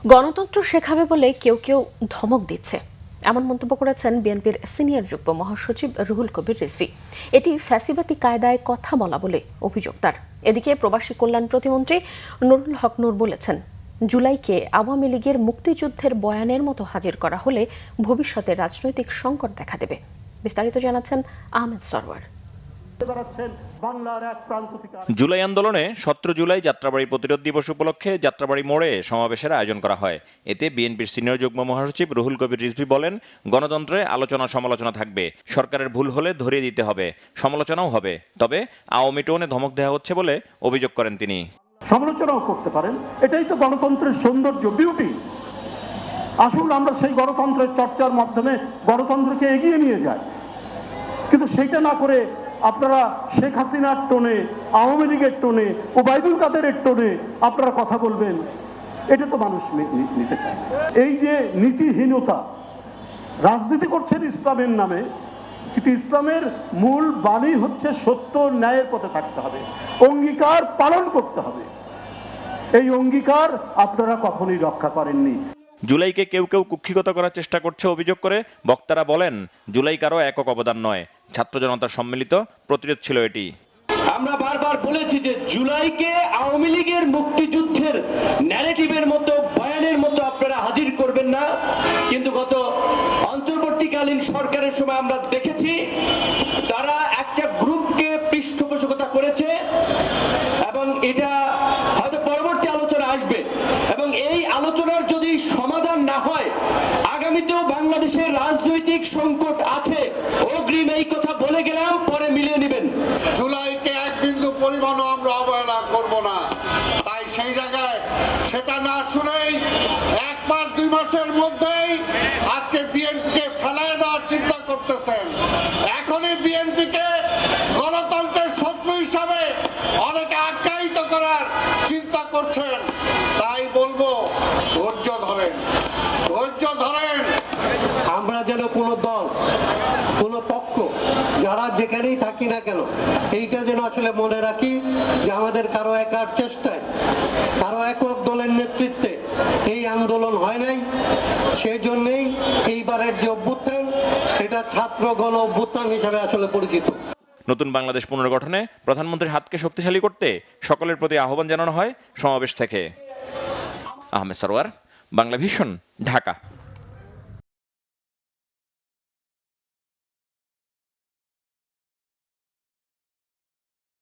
গণতন্ত্র শেখাবে বলে কেউ কেউ ধমক দিচ্ছে, এমন মন্তব্য করেছেন বিএনপির সিনিয়র যুগ্ম মহাসচিব রুহুল কবির রিজভী। এটি ফ্যাসিবাদী কায়দায় কথা বলা বলে অভিযোগ তার। এদিকে প্রবাসী কল্যাণ প্রতিমন্ত্রী নুরুল হক নূর বলেছেন, জুলাইকে আওয়ামী লীগের মুক্তিযুদ্ধের বয়ানের মতো হাজির করা হলে ভবিষ্যতে রাজনৈতিক সংকট দেখা দেবে। বিস্তারিত জানাচ্ছেন আহমেদ সরওয়ার। জুলাই আন্দোলনে 17 জুলাই যাত্রাবাড়ী প্রতিরোধ দিবস উপলক্ষে যাত্রাবাড়ী মোড়ে সমাবেশের আয়োজন করা হয়। এতে বিএনপির সিনিয়র যুগ্ম মহাসচিব রুহুল কবির রিজভী বলেন, গণতন্ত্রে আলোচনা সমালোচনা থাকবে, সরকারের ভুল হলে ধরিয়ে দিতে হবে, সমালোচনাও হবে, তবে আওয়ামী টোনে ধমক দেওয়া হচ্ছে বলে অভিযোগ করেন তিনি। সমালোচনাও করতে পারেন, এটাই তো গণতন্ত্রের সৌন্দর্য, বিউটি। আসলে আমরা সেই গণতন্ত্রের চর্চার মাধ্যমে গণতন্ত্রকে এগিয়ে নিয়ে যাই, কিন্তু সেটা না করে আপনারা শেখ হাসিনার টোনে, আওয়ামী লীগের টোনে, ওবায়দুল কাদেরের টোনে আপনারা কথা বলবেন, এটা তো মানুষ নিতে চায়। এই যে নীতিহীনতা, রাজনীতি করছেন ইসলামের নামে, কিন্তু ইসলামের মূল বাণী হচ্ছে সত্য ন্যায়ের পথে থাকতে হবে, অঙ্গীকার পালন করতে হবে। এই অঙ্গীকার আপনারা কখনোই রক্ষা করেননি। জুলাইকে কেউ কেউ কুক্ষিগত করার চেষ্টা করছে অভিযোগ করে বক্তারা বলেন, জুলাই কারো একক অবদান নয়, ছাত্র জনতার সম্মিলিত প্রতিরোধ ছিল এটি। আমরা বারবার বলেছি যে জুলাইকে আওয়ামী লীগের মুক্তিযুদ্ধের ন্যারেটিভের মতো, বয়ানের মতো আপনারা হাজির করবেন না, কিন্তু গত অন্তর্বর্তীকালীন সরকারের সময় আমরা দেখেছি তারা একটা গ্রুপকে পৃষ্ঠপোষকতা করেছে এবং এটা হয়তো পরবর্তী আলোচনা আসবে, এবং এই আলোচনার যদি সমাধান না হয় আগামীতেও বাংলাদেশের রাজনৈতিক সংকট আছে। অগ্রিম এই কথা বলে গেলাম, পরে মিলিয়ে নেবেন। জুলাইকে এক বিন্দু পরিমাণও আমরা অবহেলা করব না। তাই সেই জায়গায় সেটা না শুনেই 1 মাস 2 মাসের মধ্যেই আজকে বিএনপিকে ফেলায় দেওয়ার চিন্তা করতেছেন। এখনই বিএনপিকে গণতন্ত্রের শত্রু হিসাবে অনেকে আখ্যায়িত করার চিন্তা করছেন। তাই বলবো, ধৈর্য ধরেন, ধৈর্য ধরেন। আমরা যেন কোনো দল, কোনো পক্ষ, যারা যেখানেই থাকি না কেন, এইটা যেন আসলে মনে রাখি যে আমাদের কারো একার চেষ্টায়, কারো একক দলের নেতৃত্বে এই আন্দোলন হয় নাই। সেই জন্যেই এইবারের যে অভ্যুত্থান, এটা ছাত্র গণ অভ্যুত্থান হিসেবে আসলে পরিচিত। নতুন বাংলাদেশ পুনর্গঠনে প্রধানমন্ত্রীর হাতকে শক্তিশালী করতে সকলের প্রতি আহ্বান জানানো হয় সমাবেশ থেকে। আহমেদ সরওয়ার, বাংলা ভিশন, ঢাকা।